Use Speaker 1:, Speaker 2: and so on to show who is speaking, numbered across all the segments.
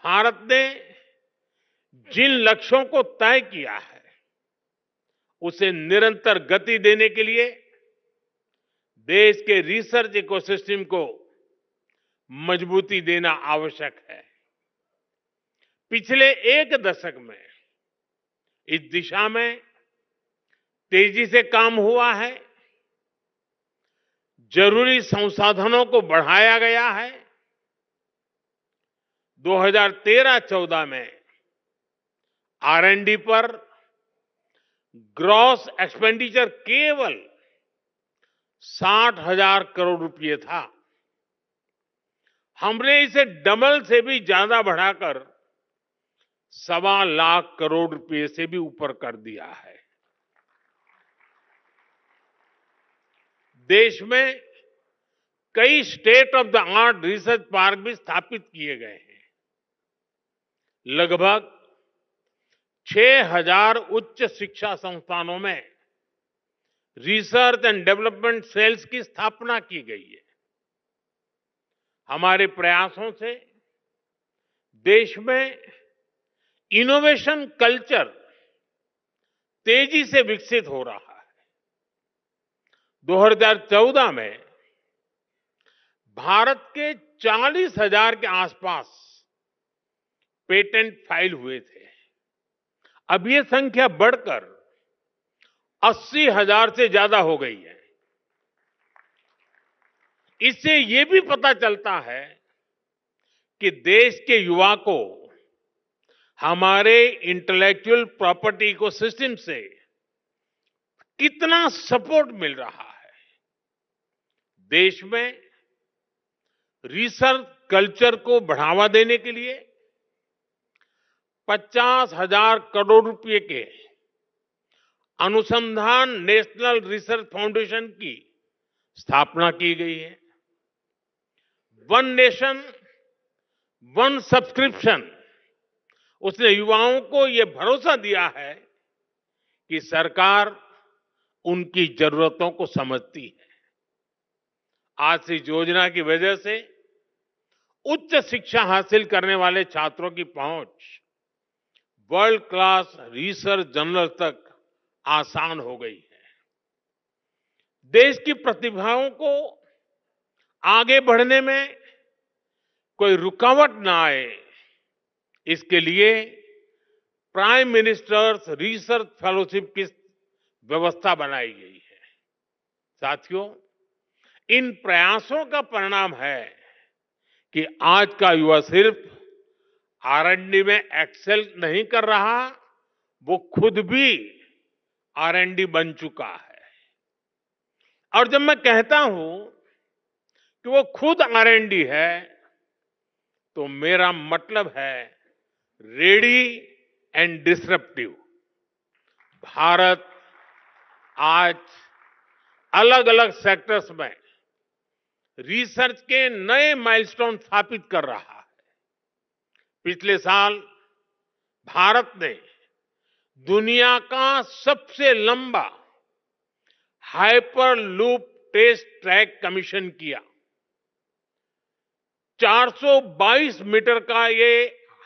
Speaker 1: भारत ने जिन लक्ष्यों को तय किया है उसे निरंतर गति देने के लिए देश के रिसर्च इकोसिस्टम को मजबूती देना आवश्यक है। पिछले एक दशक में इस दिशा में तेजी से काम हुआ है। जरूरी संसाधनों को बढ़ाया गया है। 2013-14 में R&D पर ग्रॉस एक्सपेंडिचर केवल 60,000 करोड़ रुपए था। हमने इसे डबल से भी ज्यादा बढ़ाकर 1.25 लाख करोड़ रुपए से भी ऊपर कर दिया है। देश में कई state of the art research park भी स्थापित किए गए हैं। लगभग 6,000 उच्च शिक्षा संस्थानों में रिसर्च एंड डेवलपमेंट सेल्स की स्थापना की गई है। हमारे प्रयासों से देश में इनोवेशन कल्चर तेजी से विकसित हो रहा है। 2014 में भारत के 40,000 के आसपास पेटेंट फाइल हुए थे। अब ये संख्या बढ़कर 80,000 से ज्यादा हो गई है। इससे ये भी पता चलता है कि देश के युवा को हमारे इंटेलेक्चुअल प्रॉपर्टी इकोसिस्टम से कितना सपोर्ट मिल रहा है। देश में रिसर्च कल्चर को बढ़ावा देने के लिए 50,000 करोड़ रुपए के अनुसंधान नेशनल रिसर्च फाउंडेशन की स्थापना की गई है। वन नेशन वन सब्सक्रिप्शन उसने युवाओं को यह भरोसा दिया है कि सरकार उनकी जरूरतों को समझती है। आज से इस योजना की वजह से उच्च शिक्षा हासिल करने वाले छात्रों की पहुंच वर्ल्ड क्लास रिसर्च जर्नल तक आसान हो गई है। देश की प्रतिभाओं को आगे बढ़ने में कोई रुकावट ना आए, इसके लिए प्राइम मिनिस्टर्स रिसर्च फेलोशिप की व्यवस्था बनाई गई है। साथियों, इन प्रयासों का परिणाम है कि आज का युवा सिर्फ R&D में एक्सेल नहीं कर रहा, वो खुद भी R&D बन चुका है। और जब मैं कहता हूं कि वो खुद R&D है, तो मेरा मतलब है रेडी एंड डिसरप्टिव। भारत आज अलग अलग सेक्टर्स में रिसर्च के नए माइलस्टोन स्थापित कर रहा है। पिछले साल भारत ने दुनिया का सबसे लंबा हाइपरलूप टेस्ट ट्रैक कमीशन किया। 422 मीटर का ये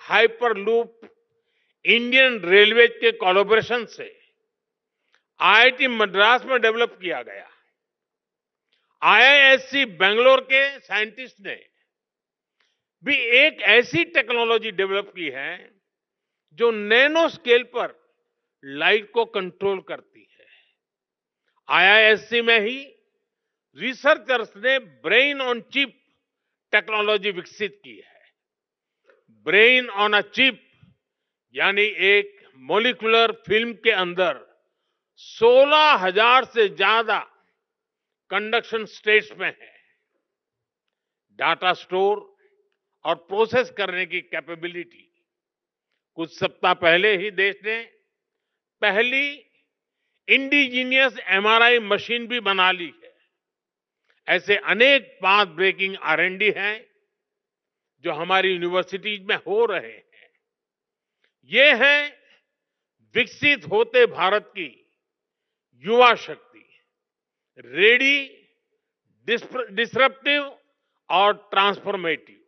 Speaker 1: हाइपरलूप इंडियन रेलवे के कोलैबोरेशन से IIT मद्रास में डेवलप किया गया। IISc बेंगलोर के साइंटिस्ट ने भी एक ऐसी टेक्नोलॉजी डेवलप की है जो नैनो स्केल पर लाइट को कंट्रोल करती है। IISc में ही रिसर्चर्स ने ब्रेन ऑन चिप टेक्नोलॉजी विकसित की है। ब्रेन ऑन अ चिप यानी एक मॉलिक्यूलर फिल्म के अंदर 16,000 से ज्यादा कंडक्शन स्टेट्स में है। डाटा स्टोर और प्रोसेस करने की कैपेबिलिटी। कुछ सप्ताह पहले ही देश ने पहली इंडिजीनियस MRI मशीन भी बना ली है। ऐसे अनेक पाथ ब्रेकिंग R&D हैं जो हमारी यूनिवर्सिटीज में हो रहे हैं। ये है विकसित होते भारत की युवा शक्ति, रेडी, डिसरप्टिव और ट्रांसफॉर्मेटिव।